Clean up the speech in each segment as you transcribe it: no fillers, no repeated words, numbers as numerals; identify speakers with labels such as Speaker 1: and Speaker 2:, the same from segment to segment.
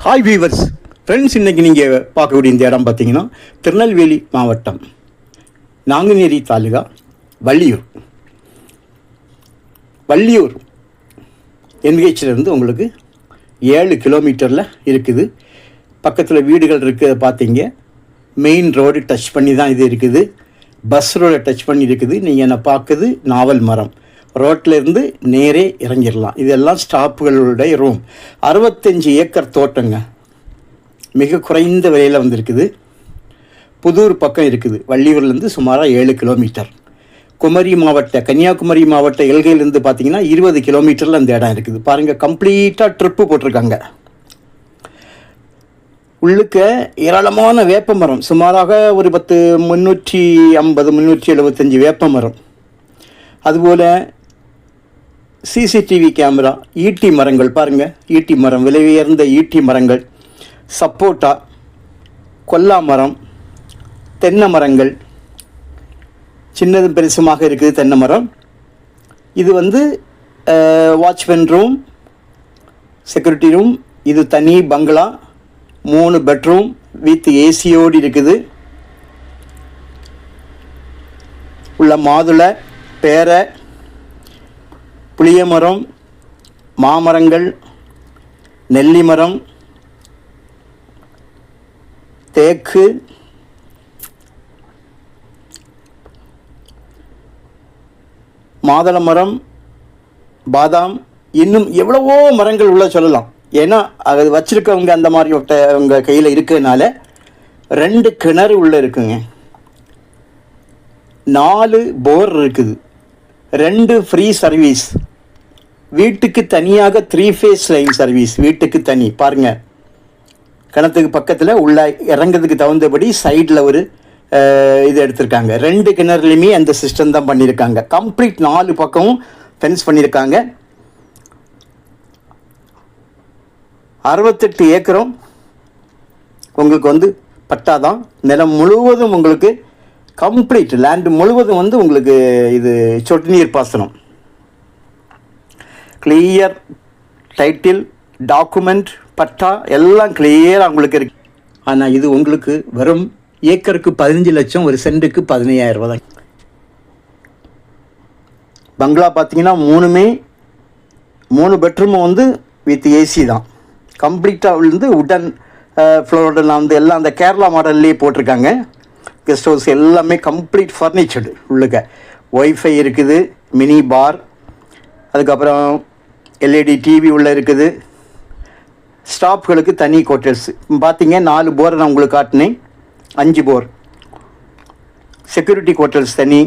Speaker 1: Hi viewers friends, இன்றைக்கி நீங்கள் பார்க்கக்கூடிய இந்த இடம் பார்த்தீங்கன்னா திருநெல்வேலி மாவட்டம் நாங்குநேரி தாலுகா வள்ளியூர் என்ஹெச்சிலேருந்து உங்களுக்கு 7 கிலோமீட்டரில் இருக்குது. பக்கத்தில் வீடுகள் இருக்குது. பார்த்தீங்க, மெயின் ரோடு டச் பண்ணி தான் இது இருக்குது. பஸ் ரோடை டச் பண்ணி இருக்குது. நீங்கள் என்ன பார்க்குது நாவல் மரம். ரோட்டிலேருந்து நேரே இறங்கிடலாம். இதெல்லாம் ஸ்டாப்புகளுடைய ரூம். 65 ஏக்கர் தோட்டங்க. மிக குறைந்த விலையில் வந்திருக்குது. புதூர் பக்கம் இருக்குது. வள்ளியூர்லேருந்து சுமாராக 7 கிலோமீட்டர். கன்னியாகுமரி மாவட்ட எல்கையிலேருந்து பார்த்தீங்கன்னா 20 கிலோமீட்டரில் அந்த இடம் இருக்குது. பாருங்கள், கம்ப்ளீட்டாக ட்ரிப்பு போட்டிருக்காங்க. உள்ளுக்க ஏராளமான வேப்ப மரம், சுமாராக ஒரு 350-375 வேப்ப மரம். அதுபோல் சிசிடிவி கேமரா, ஈட்டி மரங்கள் பாருங்கள், ஈட்டி மரம், விலை உயர்ந்த ஈட்டி மரங்கள், சப்போட்டா, கொல்லா மரம், தென்னை மரங்கள், சின்னதும் பெருசுமாக இருக்குது தென்னை மரம். இது வாட்ச்மேன் ரூம், செக்யூரிட்டி ரூம். இது தனி பங்களா, 3 பெட்ரூம் வித் ஏசியோடு இருக்குது. உள்ள மாதுளை, பேரை, புளிய மரம், மாமரங்கள், நெல்லி மரம், தேக்கு, மாதுளை மரம், பாதாம், இன்னும் எவ்வளவோ மரங்கள் உள்ள சொல்லலாம். ஏன்னா அது வச்சுருக்கவங்க அந்த மாதிரி அவங்க கையில் இருக்கிறதுனால 2 கிணறு உள்ளே இருக்குங்க. 4 போர் இருக்குது. 2 ஃப்ரீ சர்வீஸ். வீட்டுக்கு தனியாக 3 ஃபேஸ் லைன் சர்வீஸ். வீட்டுக்கு தனி. பாருங்கள், கிணத்துக்கு பக்கத்தில் உள்ள இறங்கிறதுக்கு தகுந்தபடி சைடில் ஒரு இது எடுத்திருக்காங்க. 2 கிணறுலையுமே அந்த சிஸ்டம் தான் பண்ணியிருக்காங்க. கம்ப்ளீட் 4 பக்கமும் ஃபென்ஸ் பண்ணியிருக்காங்க. 68 ஏக்கரும் உங்களுக்கு பட்டா தான். நிலம் முழுவதும் உங்களுக்கு கம்ப்ளீட் லேண்டு முழுவதும் உங்களுக்கு இது சொட்டு நீர் பாசனம். கிளியர் டைட்டில், டாக்குமெண்ட், பட்டா எல்லாம் கிளியராக உங்களுக்கு இருக்கு. ஆனால் இது உங்களுக்கு வெறும் ஏக்கருக்கு 15 லட்சம், ஒரு சென்ட்டுக்கு 15,000 ரூபா தான். பங்களா பார்த்தீங்கன்னா 3 பெட்ரூமும் வித் ஏசி தான். கம்ப்ளீட்டாக உடன் ஃப்ளோர்டெல்லாம் எல்லாம் அந்த கேரளா மாடல்லே போட்டிருக்காங்க. கெஸ்ட் ஹவுஸ் எல்லாமே கம்ப்ளீட் ஃபர்னிச்சர்டு. உள்ளுக்க ஒய்ஃபை இருக்குது, மினி பார், அதுக்கப்புறம் எல்இடி டிவி உள்ளே இருக்குது. ஸ்டாஃப்களுக்கு தனி குவார்ட்டர்ஸ். பார்த்தீங்க, 4 போர் நான் உங்களுக்கு காட்டினேன், 5 போர். செக்யூரிட்டி குவார்ட்டர்ஸ் தனி.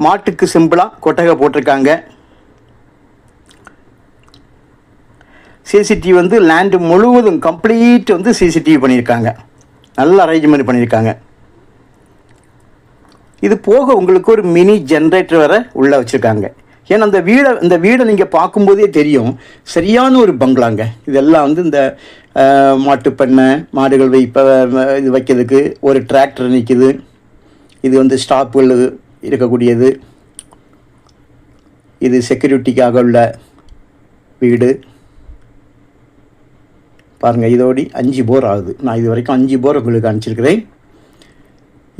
Speaker 1: மாட்டுக்கு சிம்பிளாக கொட்டகை போட்டிருக்காங்க. சிசிடிவி லேண்டு முழுவதும் கம்ப்ளீட் சிசிடிவி பண்ணியிருக்காங்க. நல்ல அரேஞ்ச்மெண்ட் பண்ணியிருக்காங்க. இது போக உங்களுக்கு ஒரு மினி ஜென்ரேட்டர் வர உள்ளே வச்சுருக்காங்க. ஏன்னா இந்த வீடை நீங்கள் பார்க்கும்போதே தெரியும், சரியான ஒரு பங்களாங்க. இதெல்லாம் இந்த மாட்டுப்பண்ணை, மாடுகள் இது வைக்கிறதுக்கு ஒரு டிராக்டர் நிற்கிது. இது ஸ்டாப்புகள் இருக்கக்கூடியது. இது செக்யூரிட்டிக்காக உள்ள வீடு. பாருங்கள், இதோடி 5 போர் ஆகுது. நான் இது வரைக்கும் 5 போர் உங்களுக்கு அனுப்பிச்சிருக்கிறேன்.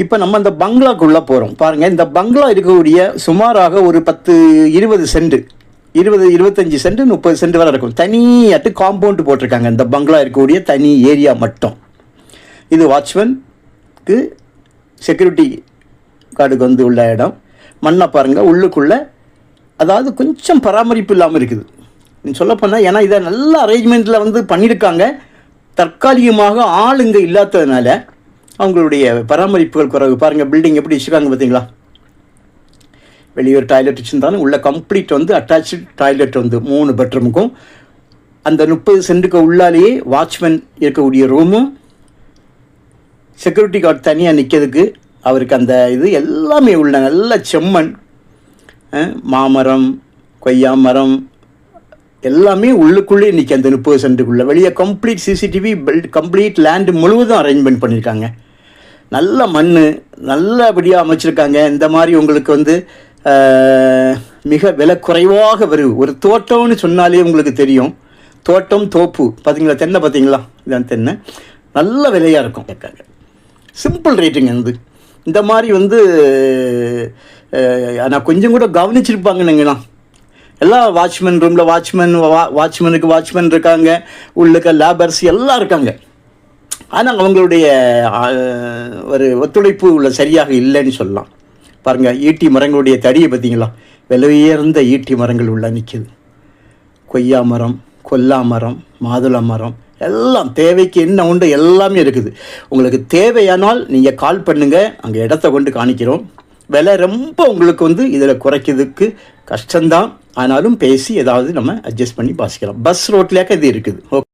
Speaker 1: இப்போ நம்ம இந்த பங்களாக்குள்ளே போகிறோம். பாருங்கள், இந்த பங்களா இருக்கக்கூடிய சுமாராக ஒரு 10-20 சென்ட், 20-25 சென்ட், 30 சென்ட் வரை இருக்கும். தனியாட்டு காம்பவுண்டு போட்டிருக்காங்க. இந்த பங்களா இருக்கக்கூடிய தனி ஏரியா மட்டும். இது வாட்ச்மேனுக்கு, செக்யூரிட்டி கார்டுக்கு உள்ள இடம். மண்ணை பாருங்கள், உள்ளுக்குள்ளே அதாவது கொஞ்சம் பராமரிப்பு இல்லாமல் இருக்குது சொல்லப்போனால். ஏன்னா இதை நல்ல அரேஞ்ச்மெண்ட்டில் பண்ணியிருக்காங்க. தற்காலிகமாக ஆள் இங்கே இல்லாததுனால அவங்களுடைய பராமரிப்புகள் குறைவு. பாருங்கள், பில்டிங் எப்படி வச்சுருக்காங்க பார்த்தீங்களா. வெளியே ஒரு டாய்லெட் வச்சுருந்தாலும் உள்ள கம்ப்ளீட் அட்டாச்சு டாய்லெட் 3 பெட்ரூமுக்கும். அந்த 30 சென்ட்டுக்கு உள்ளாலேயே வாட்ச்மேன் இருக்கக்கூடிய ரூமும், செக்யூரிட்டி கார்டு தனியாக நிற்கிறதுக்கு அவருக்கு அந்த இது எல்லாமே உள்ள நல்ல செம்மண், மாமரம், கொய்யா மரம் எல்லாமே உள்ளுக்குள்ளே இன்றைக்கி அந்த 30 சென்ட்டுக்குள்ளே. வெளியே கம்ப்ளீட் சிசிடிவி, கம்ப்ளீட் லேண்டு முழுவதும் அரேஞ்ச்மெண்ட் பண்ணியிருக்காங்க. நல்ல மண் நல்லபடியாக அமைச்சிருக்காங்க. இந்த மாதிரி உங்களுக்கு மிக விலை குறைவாக வரும். ஒரு தோட்டம்னு சொன்னாலே உங்களுக்கு தெரியும் தோட்டம் தோப்பு பார்த்தீங்களா, தென்னை பார்த்தீங்களா, இதான் தென்னை, நல்ல விலையாக இருக்கும் கேட்காங்க. சிம்பிள் ரேட்டுங்க வந்து. இந்த மாதிரி வந்து நான் கொஞ்சம் கூட கவனிச்சிருப்பாங்கன்னுங்களா. எல்லா வாட்ச்மேன் ரூமில் வாட்ச்மேனுக்கு இருக்காங்க, உள்ளுக்க லேபர்ஸ் எல்லாம் இருக்காங்க. ஆனால் அவங்களுடைய ஒரு ஒத்துழைப்பு உள்ள சரியாக இல்லைன்னு சொல்லலாம். பாருங்கள், ஈட்டி மரங்களுடைய தடியை பார்த்தீங்களா, விலை உயர்ந்த ஈட்டி மரங்கள் உள்ள நிற்கிது. கொய்யா மரம், கொல்லா மரம், மாதுளை மரம் எல்லாம் தேவைக்கு என்ன உண்டு எல்லாமே இருக்குது. உங்களுக்கு தேவையானால் நீங்கள் கால் பண்ணுங்கள், அங்கே இடத்த கொண்டு காணிக்கிறோம். விலை ரொம்ப உங்களுக்கு வந்து இதில் குறைக்கிறதுக்கு கஷ்டம்தான், ஆனாலும் பேசி ஏதாவது நம்ம அட்ஜஸ்ட் பண்ணி பாசிக்கலாம். பஸ் ரோட்லேயாக்க இது இருக்குது. ஓகே.